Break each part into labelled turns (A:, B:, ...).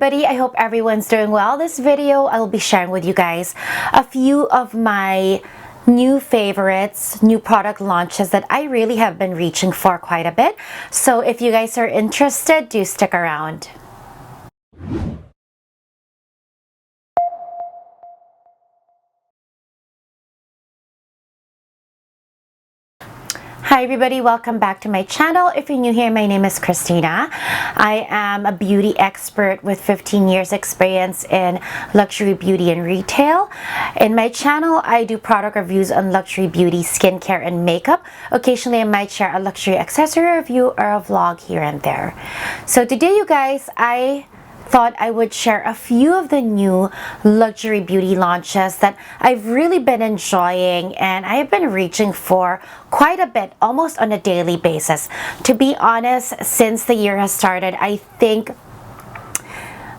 A: everybody, I hope everyone's doing well. This video I'll be sharing with you guys a few of my new favorites, new product launches that I really have been reaching for quite a bit. So if you guys are interested, do stick around. Hi everybody, welcome back to my channel. If you're new here, my name is Christina. I am a beauty expert with 15 years experience in luxury beauty and retail. In my channel, I do product reviews on luxury beauty, skincare, and makeup. Occasionally, I might share a luxury accessory review or a vlog here and there. So today, you guys, I thought I would share a few of the new luxury beauty launches that I've really been enjoying and I've been reaching for quite a bit, almost on a daily basis. To be honest, since the year has started, I think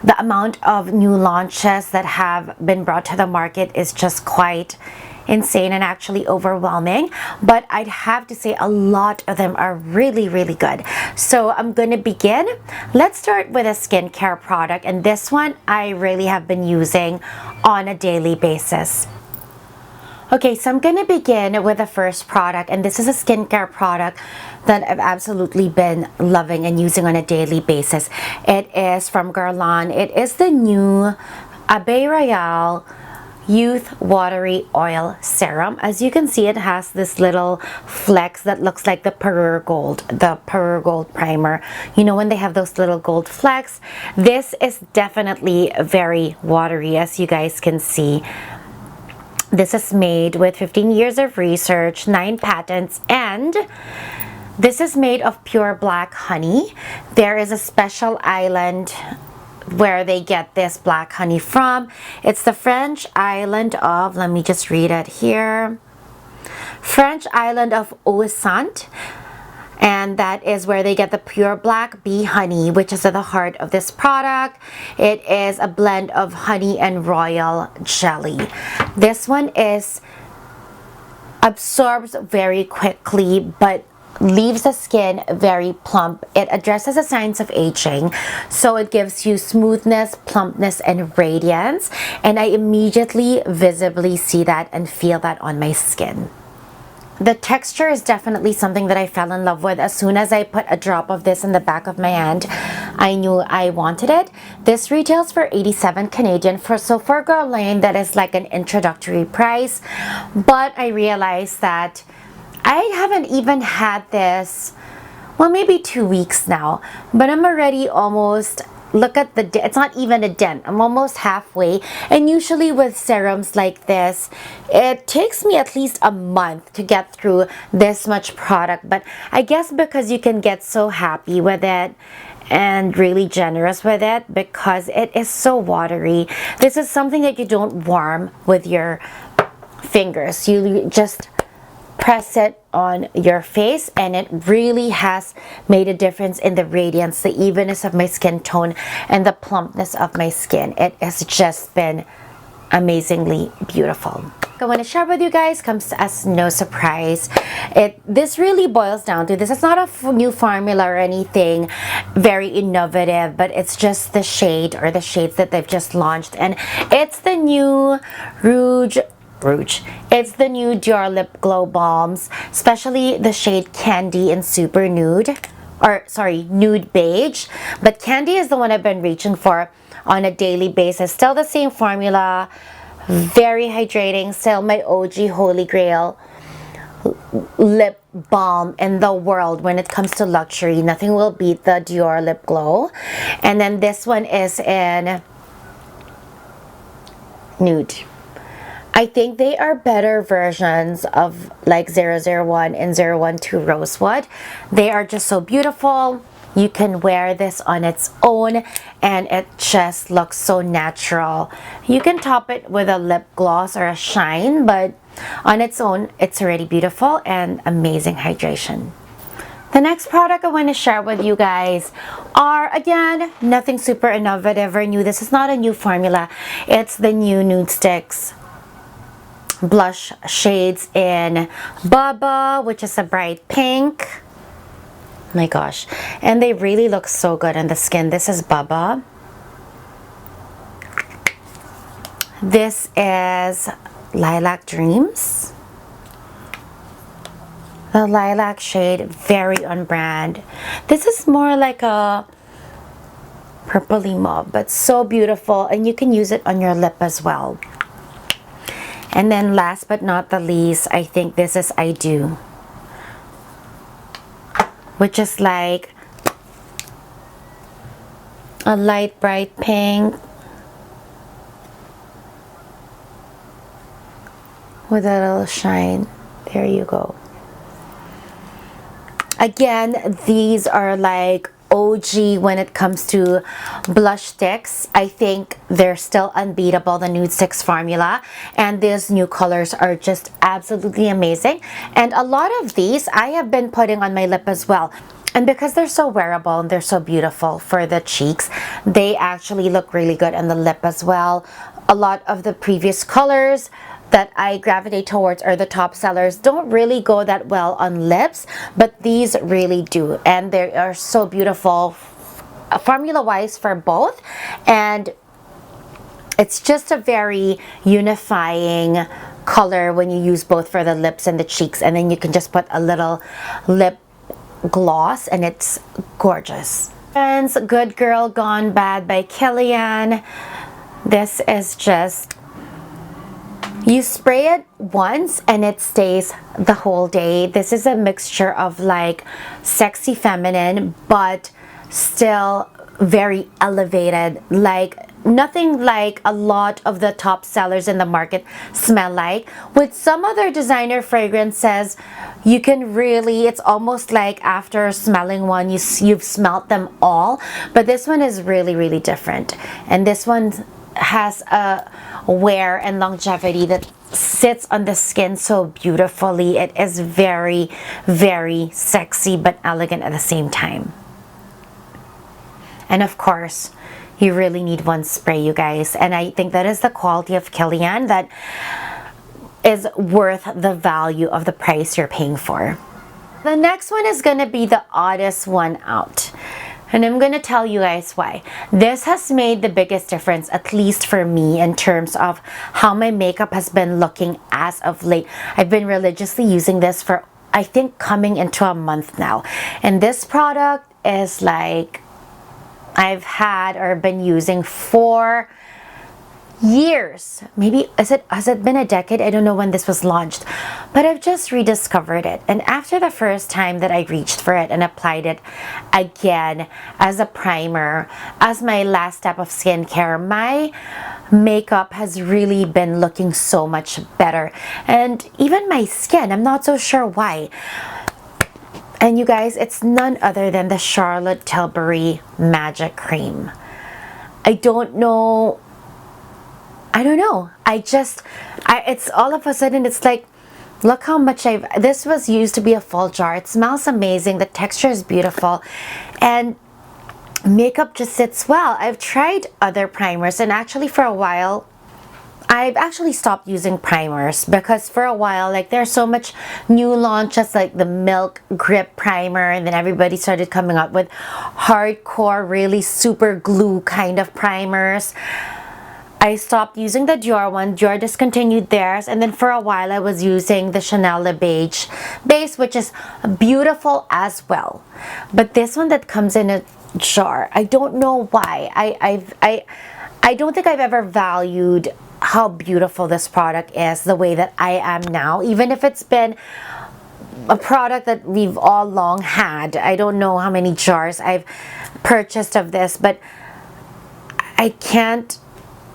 A: the amount of new launches that have been brought to the market is just quite insane and actually overwhelming, but I'd have to say a lot of them are really good. So I'm gonna begin. Let's start with a skincare product, and this one I really have been using on a daily basis. Okay, so I'm gonna begin with the first product, and this is a skincare product that I've absolutely been loving and using on a daily basis. It is from Guerlain. It is the new Abbé Royal Youth Watery Oil Serum. As you can see, it has this little flecks that looks like the Parure Gold primer. You know when they have those little gold flecks? This is definitely very watery, as you guys can see. This is made with 15 years of research, 9 patents, and this is made of pure black honey. There is a special island where they get this black honey from. It's the French island of, let me just read it here, French island of Ouessant, and that is where they get the pure black bee honey, which is at the heart of this product. It is a blend of honey and royal jelly. This one absorbs very quickly but leaves the skin very plump. It addresses the signs of aging, so it gives you smoothness, plumpness, and radiance, and I immediately visibly see that and feel that on my skin. The texture is definitely something that I fell in love with. As soon as I put a drop of this in the back of my hand, I knew I wanted it. This retails for 87 Canadian. For Guerlain, that is like an introductory price, but I realized that I haven't even had this, well, maybe 2 weeks now, but I'm already almost, look at the, it's not even a dent. I'm almost halfway. And usually with serums like this, it takes me at least a month to get through this much product. But I guess because you can get so happy with it and really generous with it because it is so watery. This is something that you don't warm with your fingers. You just press it on your face, and it really has made a difference in the radiance, the evenness of my skin tone, and the plumpness of my skin. It has just been amazingly beautiful. I want to share with you guys comes as no surprise. This really boils down to this. It's not a new formula or anything very innovative, but it's just the shade or the shades that they've just launched, and it's the new It's the new Dior Lip Glow Balms, especially the shade Candy and Super Nude, or sorry, Nude Beige. But Candy is the one I've been reaching for on a daily basis. Still the same formula, very hydrating, still my OG Holy Grail lip balm in the world when it comes to luxury. Nothing will beat the Dior Lip Glow. And then this one is in Nude. I think they are better versions of like 001 and 012 Rosewood. They are just so beautiful. You can wear this on its own and it just looks so natural. You can top it with a lip gloss or a shine, but on its own, it's already beautiful and amazing hydration. The next product I want to share with you guys are, again, nothing super innovative or new. This is not a new formula. It's the new Nude Sticks blush shades in Baba, which is a bright pink. My gosh, and they really look so good on the skin. This is Baba. This is Lilac Dreams. The lilac shade, very on brand. This is more like a purpley mauve, but so beautiful, and you can use it on your lip as well. And then last but not the least, I think this is I Do, which is like a light bright pink with a little shine. There you go. Again, these are like OG when it comes to blush sticks. I think they're still unbeatable, the Nude Sticks formula, and these new colors are just absolutely amazing. And a lot of these I have been putting on my lip as well. And because they're so wearable and they're so beautiful for the cheeks, they actually look really good on the lip as well. A lot of the previous colors that I gravitate towards, or the top sellers, don't really go that well on lips, but these really do, and they are so beautiful formula wise for both, and it's just a very unifying color when you use both for the lips and the cheeks, and then you can just put a little lip gloss and it's gorgeous. Friends, Good Girl Gone Bad by Kilian. This is just, you spray it once and it stays the whole day. This is a mixture of like sexy feminine, but still very elevated, like nothing like a lot of the top sellers in the market smell like. With some other designer fragrances, you can really, it's almost like after smelling one, you've smelt them all, but this one is really different, and this one has a wear and longevity that sits on the skin so beautifully. It is very sexy but elegant at the same time. And of course, you really need one spray, you guys, and I think that is the quality of Kilian that is worth the value of the price you're paying for. The next one is gonna be the oddest one out, and I'm gonna tell you guys why. This has made the biggest difference, at least for me, in terms of how my makeup has been looking as of late. I've been religiously using this for, I think, coming into a month now, and this product is like, I've had or been using for years. Maybe, has it been a decade? I don't know when this was launched, but I've just rediscovered it. And after the first time that I reached for it and applied it again as a primer, as my last step of skincare, my makeup has really been looking so much better. And even my skin, I'm not so sure why. And you guys, it's none other than the Charlotte Tilbury Magic Cream. I don't know. It's all of a sudden, it's like, look how much this was used to be a full jar. It smells amazing. The texture is beautiful. And makeup just sits well. I've tried other primers, and actually for a while, I've actually stopped using primers, because for a while, like, there's so much new launches like the Milk Grip Primer, and then everybody started coming up with hardcore, really super glue kind of primers. I stopped using the Dior one. Dior discontinued theirs, and then for a while I was using the Chanel Le Beige base, which is beautiful as well. But this one that comes in a jar, I don't know why. I don't think I've ever valued how beautiful this product is the way that I am now, even if it's been a product that we've all long had. I don't know how many jars I've purchased of this, but I can't.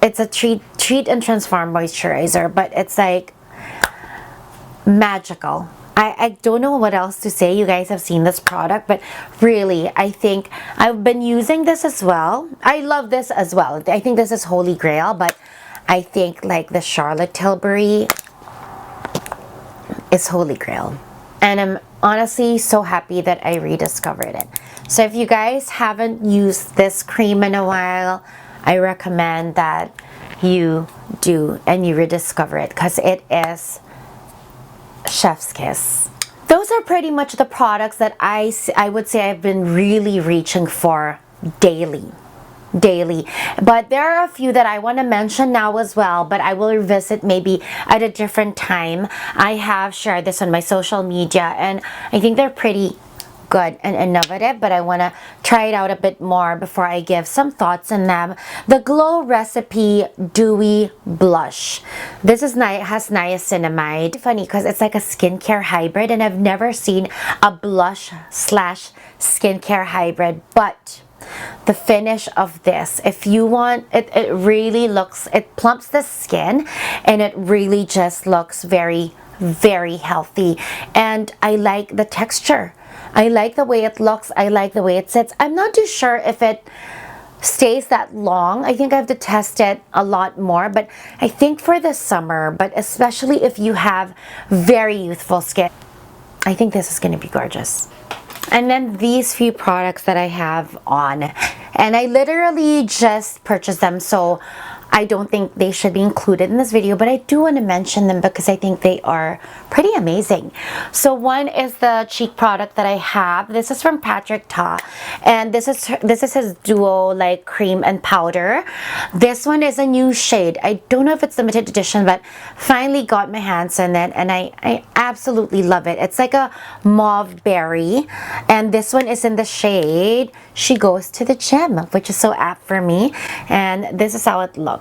A: It's a treat and transform moisturizer, but it's like magical. I don't know what else to say. You guys have seen this product, but really, I think I've been using this as well. I love this as well. I think this is holy grail, but I think like the Charlotte Tilbury is holy grail. And I'm honestly so happy that I rediscovered it. So if you guys haven't used this cream in a while, I recommend that you do and you rediscover it, because it is chef's kiss. Those are pretty much the products that I would say I've been really reaching for daily. daily. But there are a few that I want to mention now as well, but I will revisit maybe at a different time. I have shared this on my social media, and I think they're pretty good and innovative, but I want to try it out a bit more before I give some thoughts on them. The Glow Recipe Dewy Blush. This is has niacinamide. Funny because it's like a skincare hybrid, and I've never seen a blush slash skincare hybrid, but the finish of this, if you want it, it really looks, it plumps the skin, and it really just looks very, very healthy. And I like the texture. I like the way it looks. I like the way it sits. I'm not too sure if it stays that long. I think I have to test it a lot more, but I think for the summer, but especially if you have very youthful skin, I think this is going to be gorgeous. And then these few products that I have on, and I literally just purchased them, so I don't think they should be included in this video, but I do want to mention them because I think they are pretty amazing. So one is the cheek product that I have. This is from Patrick Ta, and this is his duo like cream and powder. This one is a new shade. I don't know if it's limited edition, but finally got my hands on it, and I absolutely love it. It's like a mauve berry, and this one is in the shade She Goes to the Gym, which is so apt for me, and this is how it looks.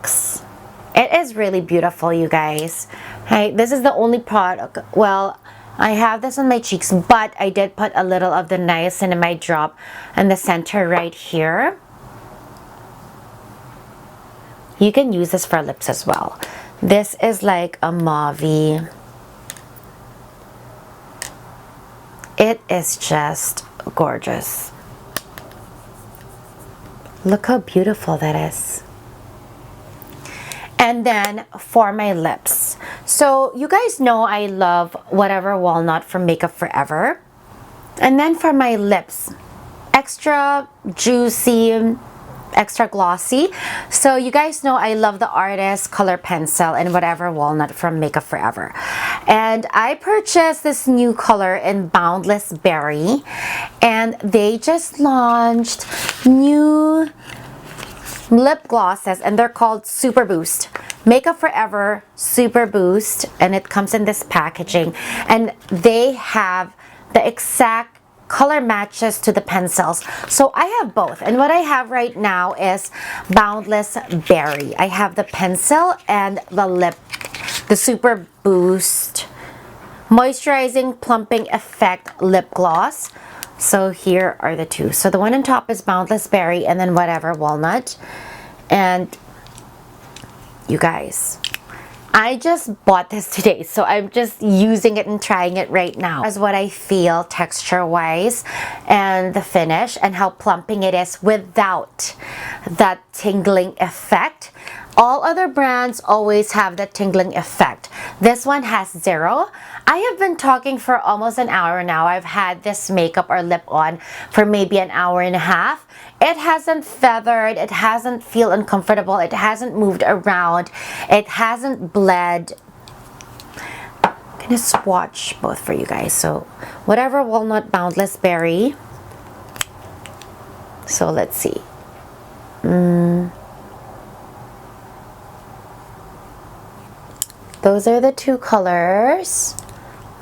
A: It is really beautiful, you guys. Hey, this is the only product, well, I have this on my cheeks, but I did put a little of the niacinamide drop in the center right here. You can use this for lips as well. This is like a mauve-y. It is just gorgeous. Look how beautiful that is. And then for my lips, so you guys know I love Whatever Walnut from Makeup Forever. And then for my lips, extra juicy, extra glossy. So you guys know I love the Artist Color Pencil and Whatever Walnut from Makeup Forever. And I purchased this new color in Boundless Berry, and they just launched new lip glosses, and they're called Super Boost. Makeup Forever Super Boost, and it comes in this packaging, and they have the exact color matches to the pencils. So I have both, and what I have right now is Boundless Berry. I have the pencil and the lip, the Super Boost Moisturizing Plumping Effect Lip Gloss. So here are the two. So the one on top is Boundless Berry, and then Whatever Walnut. And you guys, I just bought this today, so I'm just using it and trying it right now as what I feel texture wise and the finish and how plumping it is without that tingling effect. All other brands always have that tingling effect. This one has zero. I have been talking for almost an hour now. I've had this makeup or lip on for maybe an hour and a half. It hasn't feathered, it hasn't feel uncomfortable, it hasn't moved around, it hasn't bled. I'm gonna swatch both for you guys. So Whatever Walnut, Boundless Berry. So let's see. Those are the two colors.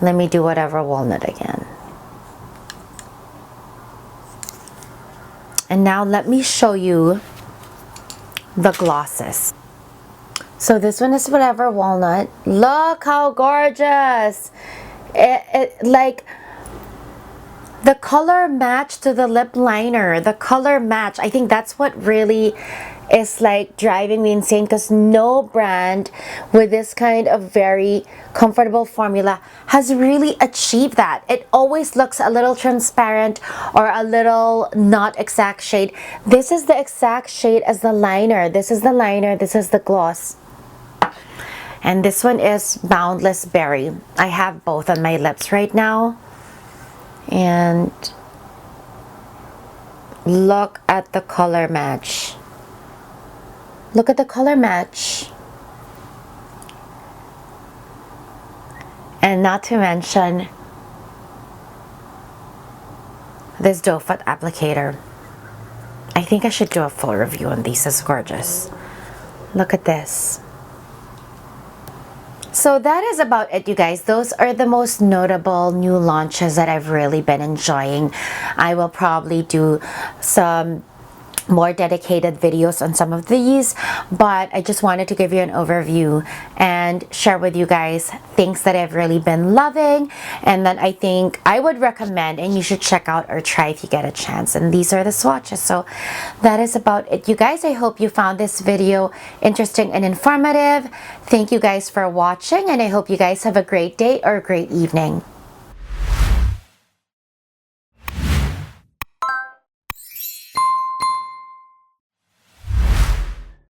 A: Let me do Whatever Walnut again. And now let me show you the glosses. So this one is Whatever Walnut. Look how gorgeous. It like the color match to the lip liner, the color match. I think that's what really is like driving me insane, because no brand with this kind of very comfortable formula has really achieved that. It always looks a little transparent or a little not exact shade. This is the exact shade as the liner. This is the liner, this is the gloss. And this one is Boundless Berry. I have both on my lips right now. And look at the color match. Look at the color match. And not to mention this doe foot applicator. I think I should do a full review on these. It's gorgeous. Look at this. So that is about it, you guys. Those are the most notable new launches that I've really been enjoying. I will probably do some more dedicated videos on some of these, but I just wanted to give you an overview and share with you guys things that I've really been loving and that I think I would recommend and you should check out or try if you get a chance. And these are the swatches. So that is about it, you guys. I hope you found this video interesting and informative. Thank you guys for watching, and I hope you guys have a great day or a great evening.